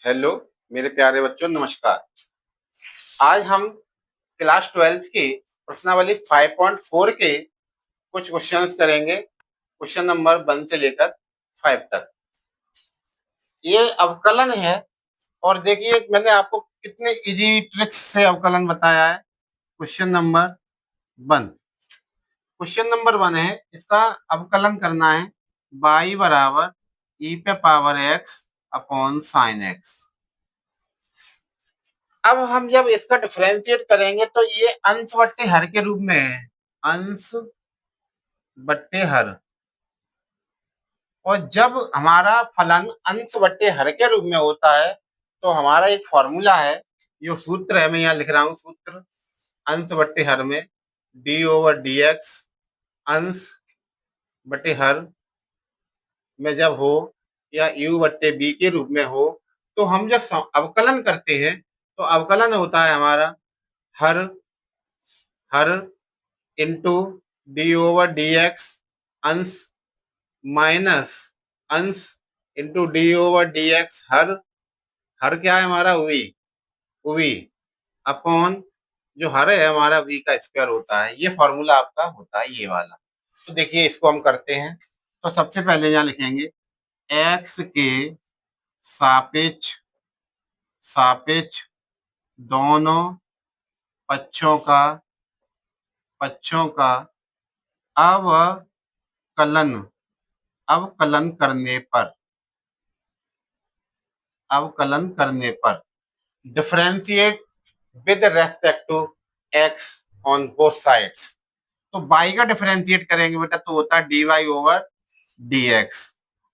Hello मेरे प्यारे बच्चों, नमस्कार। आज हम क्लास 12th की प्रश्नावली 5.4 के कुछ क्वेश्चंस करेंगे। क्वेश्चन नंबर 1 से लेकर 5 तक। ये अवकलन है और देखिए मैंने आपको कितने इजी ट्रिक्स से अवकलन बताया है। क्वेश्चन नंबर 1 क्वेश्चन नंबर 1 है, इसका अवकलन करना है y बराबर e पे power x upon sine x। अब हम जब इसका डिफरेंशिएट करेंगे तो ये अंश बट्टे हर के रूप में है, अंश बट्टे हर। और जब हमारा फलन अंश बट्टे हर के रूप में होता है तो हमारा एक फॉर्मूला है, जो सूत्र है, मैं यहाँ लिख रहा हूँ सूत्र। अंश बट्टे हर में डी ओवर डी एक्स अंश बट्टे हर में जब हो या यू बट्टे बी के रूप में हो तो हम जब अवकलन करते हैं तो अवकलन होता है हमारा हर हर into D over D x अंश माइनस अंश into D over D x हर हर क्या है हमारा वी अपॉन जो हर है हमारा वी का स्क्वायर होता है। ये फॉर्मूला आपका होता है ये वाला। तो देखिए इसको हम करते हैं। तो सबसे पहले यहाँ लिखेंगे एक्स के सापेक्ष सापेक्ष दोनों पक्षों का अवकलन अवकलन करने पर differentiate with respect to X on both sides. तो y का डिफरेंशिएट करेंगे बेटा तो होता है dy ओवर dx।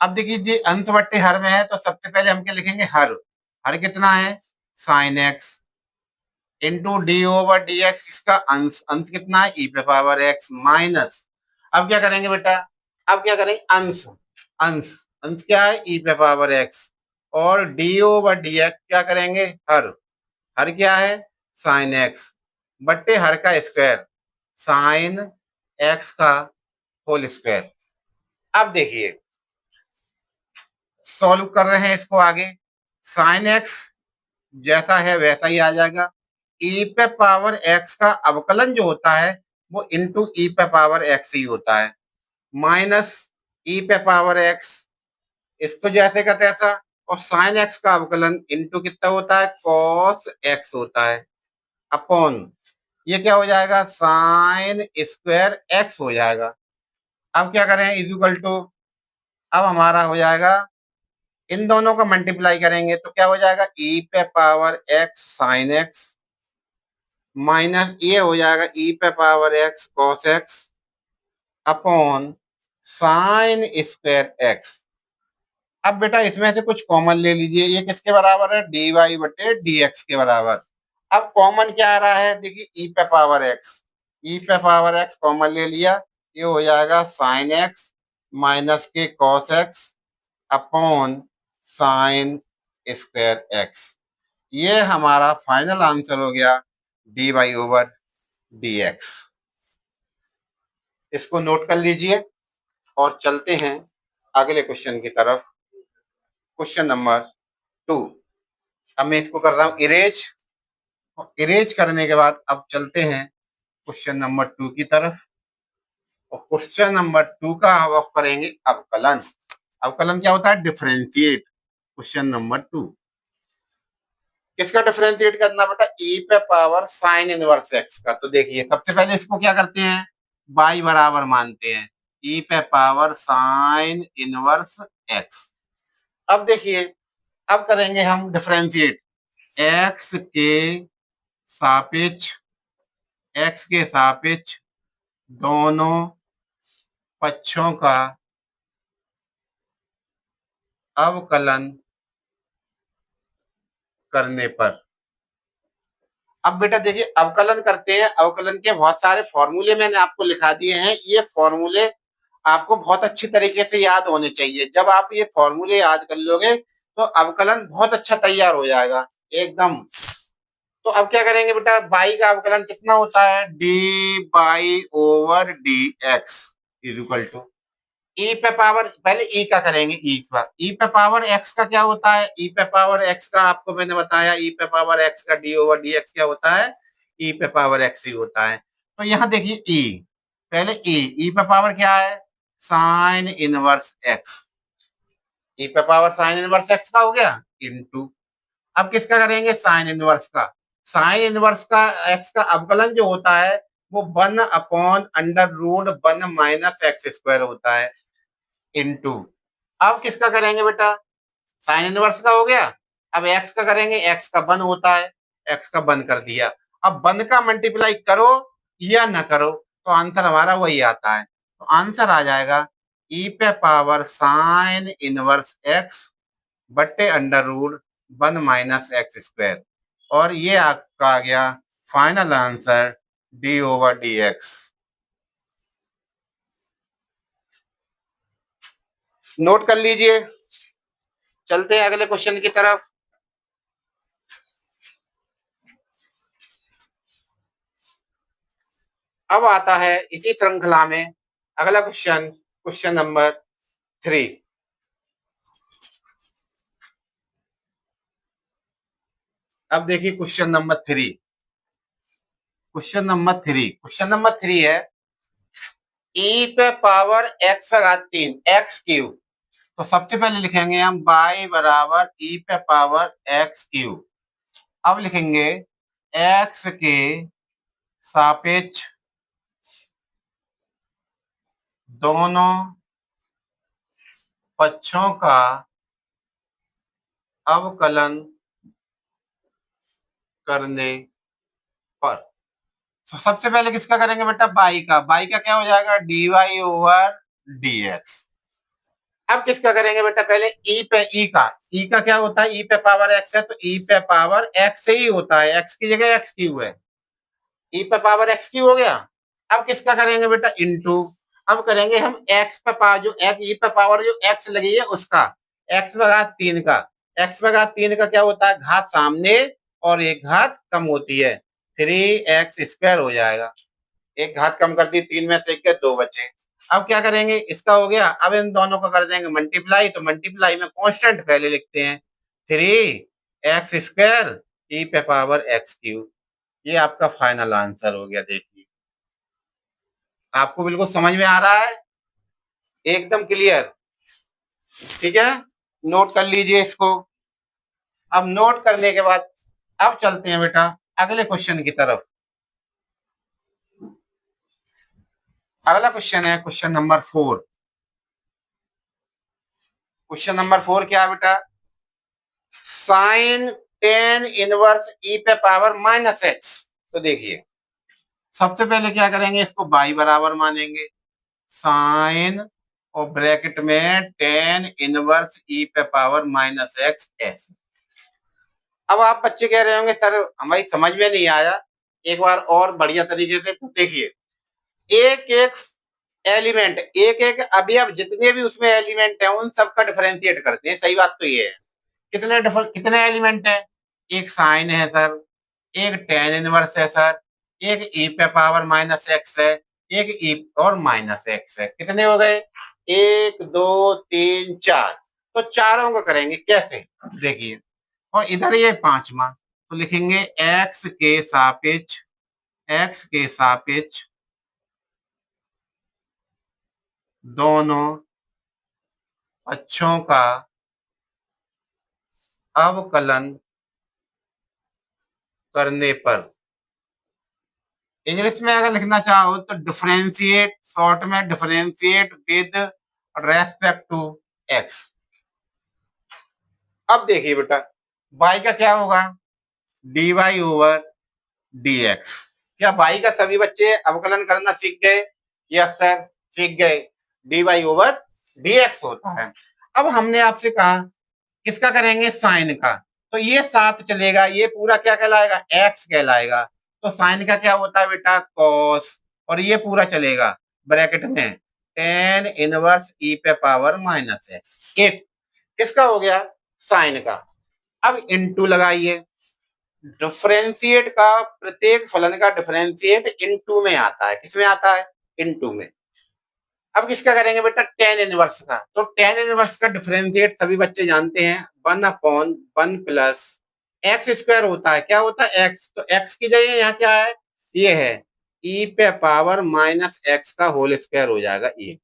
अब देखिए जी अंश बट्टे हर में है तो सबसे पहले हम क्या लिखेंगे, हर कितना है sine x into D over D X, इसका अंश अंश कितना है ई पे पावर एक्स माइनस। अब क्या करेंगे बेटा, अब क्या करेंगे अंश अंश अंश क्या है ई पे पावर एक्स और डी ओवर डी एक्स क्या करेंगे हर क्या है साइन एक्स बट्टे हर का स्क्वायर साइन एक्स का होल स्क्वायर। अब देखिए सॉल्व कर रहे हैं इसको आगे। साइन एक्स जैसा है वैसा ही आ जाएगा। ई पे पावर एक्स का अवकलन जो होता है वो इंटू ई पे पावर एक्स ही होता है माइनस ई पे पावर एक्स, इसको जैसे का तैसा। और साइन एक्स का अवकलन इंटू कितना होता है कॉस एक्स होता है अपॉन ये क्या हो जाएगा साइन स्क्वायर एक्स हो जाएगा। अब क्या करें इक्वल टू, अब हमारा हो जाएगा इन दोनों का मल्टीप्लाई करेंगे तो क्या हो जाएगा ई पे power x sign X minus ये हो जाएगा ई पे power x cos X upon sine square x. अब बेटा इसमें से कुछ कॉमन ले लीजिए, ये किसके बराबर है डी वाई बटे डी एक्स के बराबर। अब कॉमन क्या आ रहा है देखिए ई पे पावर एक्स कॉमन ले लिया, ये हो जाएगा साइन एक्स माइनस के cos X upon sine square X. ये हमारा फाइनल आंसर हो गया D Y over D X. इसको नोट कर लीजिए और चलते हैं अगले क्वेश्चन की तरफ। Question number 2। अब मैं इसको कर रहा हूं इरेज, और इरेज करने के बाद अब चलते हैं क्वेश्चन नंबर 2 की तरफ। और क्वेश्चन नंबर 2 का हम करेंगे अवकलन। अवकलन क्या होता है डिफरेंशिएट। क्वेश्चन नंबर 2 किसका डिफरेंशिएट करना बेटा ई पे पावर साइन इनवर्स एक्स का। तो देखिए सबसे पहले इसको क्या करते हैं y बराबर मानते हैं ई पे पावर साइन इनवर्स एक्स। अब देखिए अब करेंगे हम डिफरेंशिएट सापेक्ष एक्स के सापेक्ष दोनों पक्षों का अवकलन करने पर। अब बेटा देखिए अवकलन करते हैं, अवकलन के बहुत सारे फॉर्मूले मैंने आपको लिखा दिए हैं। ये फॉर्मूले आपको बहुत अच्छी तरीके से याद होने चाहिए। जब आप ये फॉर्मूले याद कर लोगे तो अवकलन बहुत अच्छा तैयार हो जाएगा एकदम। तो अब क्या करेंगे बेटा बाई का अवकलन कितना होता है d y over D x is equal to e पे पावर पहले ई का करेंगे, ई पे पावर एक्स का क्या होता है, ई पे पावर एक्स का आपको मैंने बताया, ई पे पावर एक्स का डी ओवर डी एक्स क्या होता है, ई पे पावर एक्स ही होता है। तो यहाँ देखिए ई, पहले ई पे पावर क्या है, साइन इनवर्स एक्स, ई पे पावर साइन इनवर्स एक्स का हो गया इनटू, अब किसका करेंगे, साइन इनवर्स का, साइन इनवर्स का एक्स का अवकलन जो होता है वो 1/√1 - x² होता है इनटू, अब किसका करेंगे बेटा, साइन इनवर्स का हो गया, अब एक्स का करेंगे, एक्स का 1 होता है, एक्स का 1 कर दिया, अब 1 का मल्टीप्लाई करो या ना करो तो आंसर हमारा वही आता है, तो आंसर आ जाएगा ई पे पावर साइन इनवर्स एक्स बट्टे √1 - x², और ये आपका आ गया final answer D over D x. Note कर लीजिए, चलते हैं अगले क्वेश्चन की तरफ। अब आता है इसी श्रृंखला में अगला क्वेश्चन, क्वेश्चन नंबर 3। अब देखिए क्वेश्चन नंबर 3, क्वेश्चन नंबर 3 है ई पे पावर एक्स का घात 3 एक्स क्यूब, तो सबसे पहले लिखेंगे हम y बराबर ई पे पावर एक्स क्यूब, अब लिखेंगे x के सापेक्ष दोनों पक्षों का अवकलन करने पर, तो सबसे पहले किसका करेंगे बेटा, y का क्या हो जाएगा, dy ओवर dx। अब किसका करेंगे बेटा, पहले ई का क्या होता है, ई पे पावर एक्स है तो ई पे पावर एक्स से ही होता है, एक्स की जगह एक्स क्यू है, ई पे पावर एक्स क्यू हो गया। अब किसका करेंगे बेटा, इनटू, अब करेंगे हम एक्स पे पावर जो ई पे पावर जो एक्स लगी है उसका, एक्स पे घात 3 का, एक्स पे घात 3 का क्या होता है, घात सामने और एक घात कम होती है, 3x² हो जाएगा, एक घात कम कर दी, 3 में से एक के 2 बचे। अब क्या करेंगे, इसका हो गया, अब इन दोनों को कर देंगे मल्टीप्लाई, तो मल्टीप्लाई में कांस्टेंट पहले लिखते हैं, 3x² ई पे पावर एक्स क्यूब, ये आपका फाइनल आंसर हो गया। देखिए आपको बिल्कुल समझ में आ रहा है, एकदम क्लियर, ठीक है, नोट कर लीजिए इसको। अब नोट करने के बाद अब चलते हैं बेटा अगले क्वेश्चन की तरफ। अगला क्वेश्चन है क्वेश्चन नंबर 4। क्वेश्चन नंबर 4 क्या है बेटा, साइन टेन इनवर्स ई पे पावर -x, तो देखिए सबसे पहले क्या करेंगे, इसको y बराबर मानेंगे, साइन और ब्रैकेट में टेन इनवर्स ई पे पावर -x ऐसे। अब आप बच्चे कह रहे होंगे सर हमारी समझ में नहीं आया, एक बार और बढ़िया तरीके से, तो देखिए एक एक एलिमेंट, एक एक अवयव जितने भी उसमें एलिमेंट है उन सबका डिफरेंशिएट करते हैं, सही बात तो ये है। कितने एलिमेंट है, एक साइन है सर, एक टेन इनवर्स है सर, एक ई पे पावर -x है, एक ई और -x है, कितने हो गए, 1 2 3 4, तो चारों को करेंगे कैसे, देखिए, और इधर ये पांचवा, तो लिखेंगे एक्स के सापेक्ष दोनों पक्षों का अवकलन करने पर, इंग्लिश में अगर लिखना चाहो तो डिफरेंशिएट, शॉर्ट में differentiate with respect to X. अब देखिए बेटा y का क्या होगा, dy ओवर dx, क्या y का सभी बच्चे अवकलन करना सीख गए, यस सर सीख गए, dy ओवर dx होता है। अब हमने आपसे कहा किसका करेंगे, साइन का, तो ये साथ चलेगा, ये पूरा क्या कहलाएगा, x कहलाएगा, तो साइन का क्या होता है बेटा, कॉस, और ये पूरा चलेगा ब्रैकेट में टेन इनवर्स ई पे पावर -x, एक किसका हो गया, साइन का। अब इनटू लगाइए, डिफरेंशिएट का, प्रत्येक फलन का डिफरेंशिएट इनटू में आता है, किसमें आता है, इनटू में। अब किसका करेंगे बेटा, टेन इनवर्स का। तो टेन इनवर्स का डिफरेंशिएट सभी बच्चे जानते हैं, 1/1 प्लस एक्स स्क्वायर होता है। क्या होता है, एक्स। तो एक्स की जगह यहाँ क्या है, ये है ई पे पावर माइनस एक्स का होल स्क्वायर हो जाएगा। ये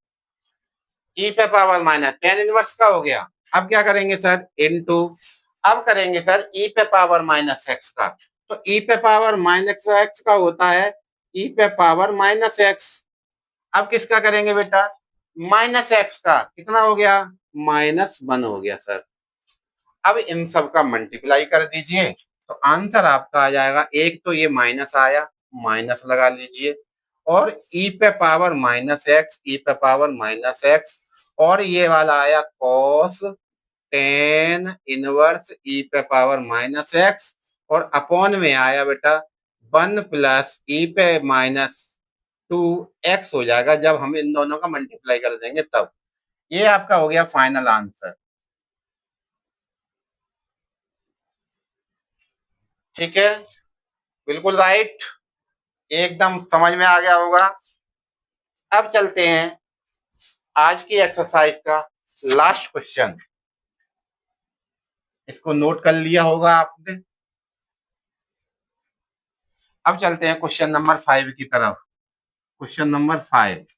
ई पे पावर माइनस टेन इनवर्स का हो गया। अब क्या करेंगे सर, इनटू, अब करेंगे सर ई पे पावर माइनस एक्स का। तो ई पे पावर माइनस एक्स का होता है ई पे पावर माइनस एक्स। अब किसका करेंगे बेटा, माइनस एक्स का। कितना हो गया, -1 हो गया सर। अब इन सब का मल्टीप्लाई कर दीजिए तो आंसर आपका आ जाएगा। एक तो ये माइनस आया, माइनस लगा लीजिए, और ई पे पावर माइनस एक्स, ई पे पावर माइनस एक्स, और ये वाला आया कॉस टेन इनवर्स ई पे पावर माइनस एक्स, और अपॉन में आया बेटा 1 प्लस ई पे -2 एक्स हो जाएगा जब हम इन दोनों का मल्टीप्लाई कर देंगे तब। ये आपका हो गया फाइनल आंसर। ठीक है, बिल्कुल राइट, एकदम समझ में आ गया होगा। अब चलते हैं आज की एक्सरसाइज का लास्ट क्वेश्चन। इसको नोट कर लिया होगा आपने। अब चलते हैं क्वेश्चन नंबर 5 की तरफ। क्वेश्चन नंबर 5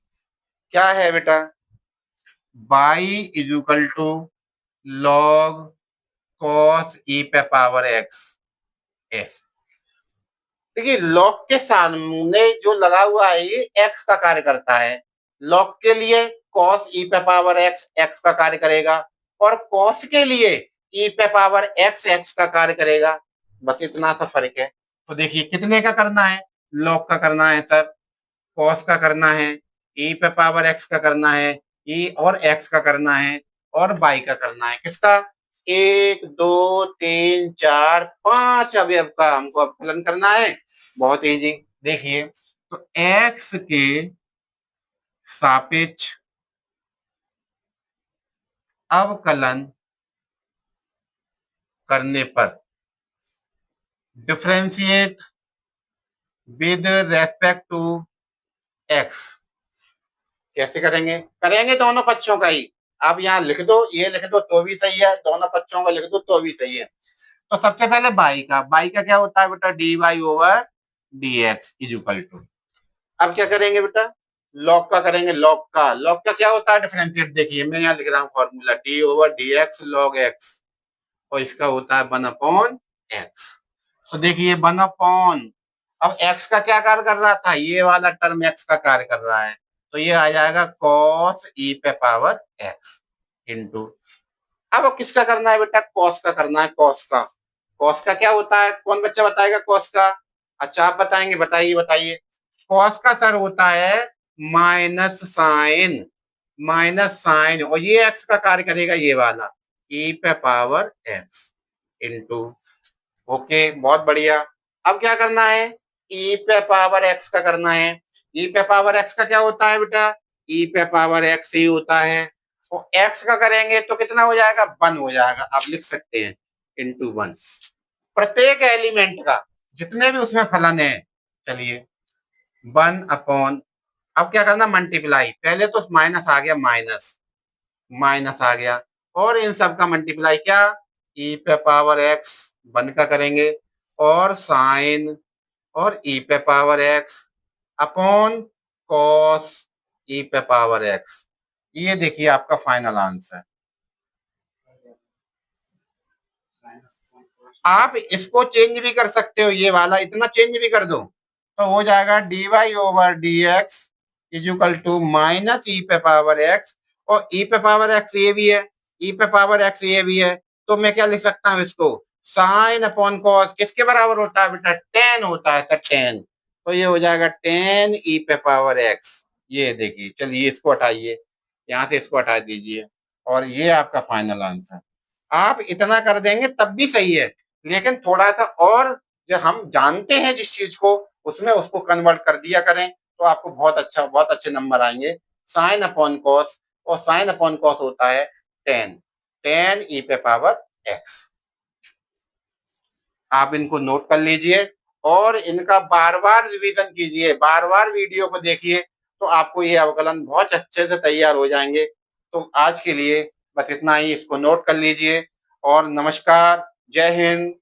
क्या है बेटा, y is equal to log cos E पे पावर एक्स एस। देखिए लॉग के सामने जो लगा हुआ है ये एक्स का कार्य करता है। लॉग के लिए कॉस ई पे पावर एक्स एक्स का कार्य करेगा, और कॉस के लिए ई पे पावर एक्स एक्स का कार्य करेगा। बस इतना सा फर्क है। तो देखिए कितने का करना है, लॉग का करना है सर, कॉस का करना है, ई पे पावर एक्स का करना है, ई और एक्स का करना है, और बाई का करना है। किसका, एक दो तीन चार पांच अवयव का हमको अवकलन करना है। बहुत इजी। देखिए तो एक्स के सापेक्ष अवकलन करने पर differentiate with respect to X. कैसे करेंगे, करेंगे दोनों पक्षों का ही। आप यहाँ लिख दो, ये लिख दो तो भी सही है, दोनों पक्षों का लिख दो तो भी सही है। तो सबसे पहले बाई का क्या होता है बेटा, D Y over D x is equal to. अब क्या करेंगे बेटा, लॉग का करेंगे। लॉग का क्या होता है, डिफरेंशिएट। देखिए मैं यहाँ लिख रहा हूँ formula, D over D x log x, और इसका होता है 1 अपॉन एक्स। तो देखिए 1 अपॉन, अब एक्स का क्या कार्य कर रहा था, ये वाला टर्म एक्स का कार्य कर रहा है, तो ये आ जाएगा कॉस ई पे पावर एक्स इंटू। अब किसका करना है बेटा, कॉस का करना है। कॉस का क्या होता है, कौन बच्चा बताएगा कॉस का। अच्छा आप बताएंगे, बताइए बताइए। कॉस का सर होता है माइनस साइन, और ये एक्स का कार्य करेगा ये वाला ई पे पावर एक्स इंटू। ओके बहुत बढ़िया। अब क्या करना है, ई पे पावर एक्स का करना है। ई पे पावर एक्स का क्या होता है बेटा, ई पे पावर एक्स ही होता है। तो एक्स का करेंगे तो कितना हो जाएगा, 1 हो जाएगा। आप लिख सकते हैं इंटू 1। प्रत्येक एलिमेंट का जितने भी उसमें फलन है, चलिए 1 अपॉन, अब क्या करना, मल्टीप्लाई। पहले तो माइनस आ गया, माइनस आ गया, और इन सब का मल्टीप्लाई क्या, ई पे पावर एक्स 1 का करेंगे, और साइन, और ई पे power x upon cos E पे पावर एक्स। ये देखिए आपका फाइनल आंसर। आप इसको चेंज भी कर सकते हो, ये वाला इतना चेंज भी कर दो तो हो जाएगा d Y over D x is equal to minus e पे पावर एक्स, और ई पे पावर एक्स ये भी है, ई पे पावर एक्स ये भी है। तो मैं क्या लिख सकता हूँ इसको, साइन अपॉन कॉस किसके बराबर होता है बेटा, टेन होता है सर, टेन। तो ये हो जाएगा टेन ई पे पावर एक्स। ये देखिए, चलिए इसको हटाइए, यहाँ से इसको हटा दीजिए, और ये आपका फाइनल आंसर। आप इतना कर देंगे तब भी सही है, लेकिन थोड़ा सा और जो हम जानते हैं जिस चीज को, उसमें उसको कन्वर्ट कर दिया करें तो आपको बहुत अच्छे नंबर आएंगे। साइन अपॉन कॉस, और साइन अपॉन कॉस होता है टेन, टेन ई पे पावर एक्स। आप इनको नोट कर लीजिए और इनका बार बार रिवीजन कीजिए, बार बार वीडियो को देखिए, तो आपको ये अवकलन बहुत अच्छे से तैयार हो जाएंगे। तो आज के लिए बस इतना ही, इसको नोट कर लीजिए और नमस्कार, जय हिंद।